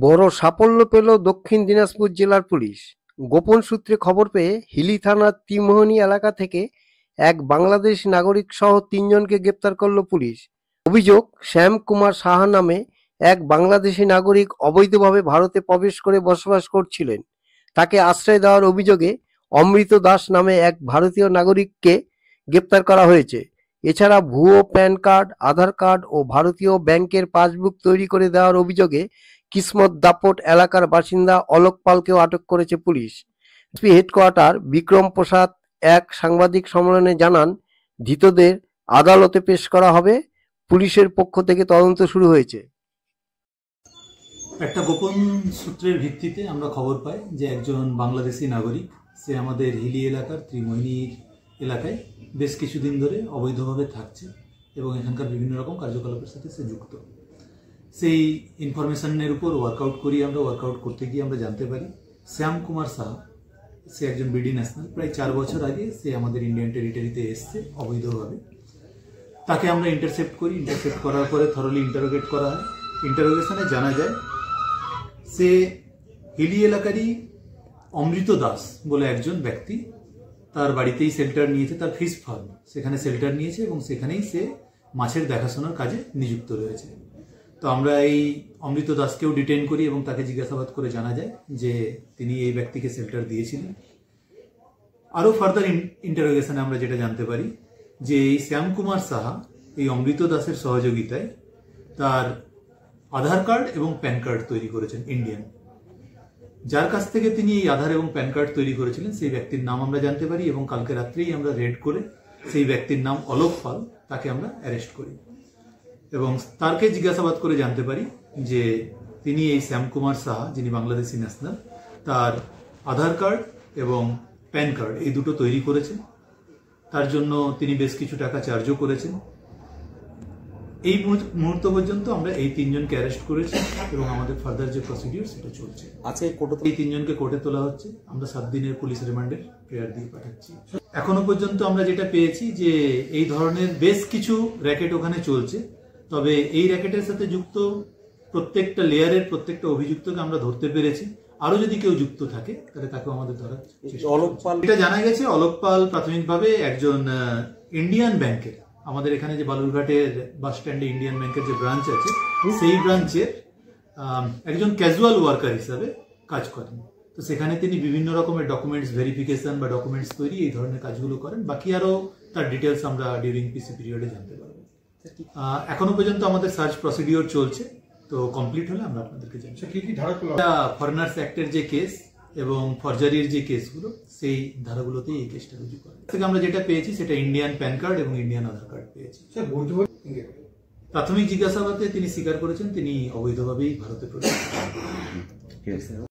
বড় সাফল্য পেল দক্ষিণ দিনাজপুর জেলার পুলিশ। গোপন সূত্রে খবর পেয়ে হিলি থানার ত্রিমোহনী এলাকা থেকে এক বাংলাদেশি নাগরিক সহ ৩ জনকে গ্রেপ্তার করল পুলিশ। অভিযোগ, শ্যাম কুমার সাহা নামে এক বাংলাদেশি নাগরিক অবৈধভাবে ভারতে প্রবেশ করে বসবাস করছিলেন। তাকে আশ্রয় দেওয়ার অভিযোগে অমৃত দাস নামে এক ভারতীয় নাগরিককে গ্রেপ্তার করা হয়েছে। এছাড়া ভুয়ো প্যান কার্ড, আধার কার্ড ও ভারতীয় ব্যাংকের পাসবুক তৈরি করে দেওয়ার অভিযোগে কিসমত দাপট এলাকার বাসিন্দা অলোক পালকেও আটক করেছে পুলিশ। এসপি হেডকোয়ার্টার বিক্রম প্রসাদ এক সাংবাদিক সম্মেলনে জানান, ধৃতদের আদালতে পেশ করা হবে। পুলিশের পক্ষ থেকে তদন্ত শুরু হয়েছে। একটা গোপন সূত্রের ভিত্তিতে আমরা খবর পাই যে একজন বাংলাদেশি নাগরিক, সে আমাদের হিলি এলাকার ত্রিমোহিনীর এলাকায় বেশ কিছুদিন ধরে অবৈধভাবে থাকছে এবং এখানকার বিভিন্ন রকম কার্যকলাপের সাথে সে যুক্ত। সেই ইনফরমেশনের উপর ওয়ার্কআউট করতে গিয়ে আমরা জানতে পারি শ্যাম কুমার সাহা, সে একজন বিডি ন্যাশনাল। প্রায় 4 বছর আগে সে আমাদের ইন্ডিয়ান টেরিটরিতে এসছে অবৈধভাবে। তাকে আমরা ইন্টারসেপ্ট করার পরে থরলি ইন্টারোগেট করা হয়। ইন্টারোগেশনে জানা যায় সে হিলি এলাকারই অমৃত দাস বলে একজন ব্যক্তি, তার বাড়িতেই শেল্টার নিয়েছে, তার ফিশ ফার্ম, সেখানে শেল্টার নিয়েছে এবং সেখানেই সে মাছের দেখাশোনার কাজে নিযুক্ত রয়েছে। তো আমরা এই অমৃত দাসকেও ডিটেইন করি এবং তাকে জিজ্ঞাসাবাদ করে জানা যায় যে তিনি এই ব্যক্তিকে শেল্টার দিয়েছিলেন। আরও ফার্দার ইন্টারোগেশনে আমরা যেটা জানতে পারি যে এই শ্যাম কুমার সাহা এই অমৃত দাসের সহযোগিতায় তার আধার কার্ড এবং প্যান কার্ড তৈরি করেছেন ইন্ডিয়ান। যার কাছ থেকে তিনি এই আধার এবং প্যান কার্ড তৈরি করেছিলেন সেই ব্যক্তির নাম আমরা জানতে পারি এবং কালকে রাত্রেই আমরা রেড করে সেই ব্যক্তির নাম অলোক পাল, তাকে আমরা অ্যারেস্ট করি এবং তারকে জিজ্ঞাসাবাদ করে জানতে পারি যে তিনি এই শ্যাম কুমার সাহা, যিনি বাংলাদেশি ন্যাশনাল, তার আধার কার্ড এবং প্যান কার্ড এই দুটো তৈরি করেছেন। তার জন্য তিনি বেশ কিছু টাকা চার্জও করেছেন। এই মুহূর্ত পর্যন্ত আমরা এই 3 জনকে অ্যারেস্ট করেছি এবং আমাদের ফার্দার যে প্রসিডিউর সেটা চলছে। আজকে এই 3 জনকে কোর্টে তোলা হচ্ছে। আমরা 7 দিনের পুলিশ রিমান্ডের প্রেয়ার দিয়ে পাঠাচ্ছি। এখনো পর্যন্ত আমরা যেটা পেয়েছি যে এই ধরনের বেশ কিছু র্যাকেট ওখানে চলছে, তবে এই র্যাকেটের সাথে যুক্ত প্রত্যেকটা লেয়ারের প্রত্যেকটা অভিযুক্তকে আমরা ধরতে পেরেছি। আরো যদি কেউ যুক্ত থাকে তাহলে তাকেও আমাদের ধরার চেষ্টা। অলোক পাল, এটা জানা গেছে অলোক পাল প্রাথমিকভাবে একজন ইন্ডিয়ান ব্যাংকের, আমাদের এখানে যে বালুরঘাটের বাস স্ট্যান্ডে ইন্ডিয়ান ব্যাংকের যে ব্রাঞ্চ আছে সেই ব্রাঞ্চের একজন ক্যাজুয়াল ওয়ার্কার হিসাবে কাজ করেন। তো সেখানে তিনি বিভিন্ন রকমের ডকুমেন্টস ভেরিফিকেশন বা ডকুমেন্টস তৈরি এই ধরনের কাজগুলো করেন। বাকি আরো তার ডিটেলস আমরা ডিউরিং পিসি পিরিয়ডে জানতে পারবো। এখনো পর্যন্ত আমাদের সার্চ প্রসিডিওর চলছে, তো কমপ্লিট হলে আমরা আপনাদেরকে জানাবো। ফরেনার্স অ্যাক্টের যে কেস এবং ফরজারির যে কেসগুলো, সেই ধারাগুলোতেই এই কেসটা রুজু করে। থেকে আমরা যেটা পেয়েছি সেটা ইন্ডিয়ান প্যান কার্ড এবং ইন্ডিয়ান আধার কার্ড পেয়েছি। প্রাথমিক জিজ্ঞাসাবাদে তিনি স্বীকার করেছেন তিনি অবৈধভাবেই ভারতে প্রবেশ করেছেন।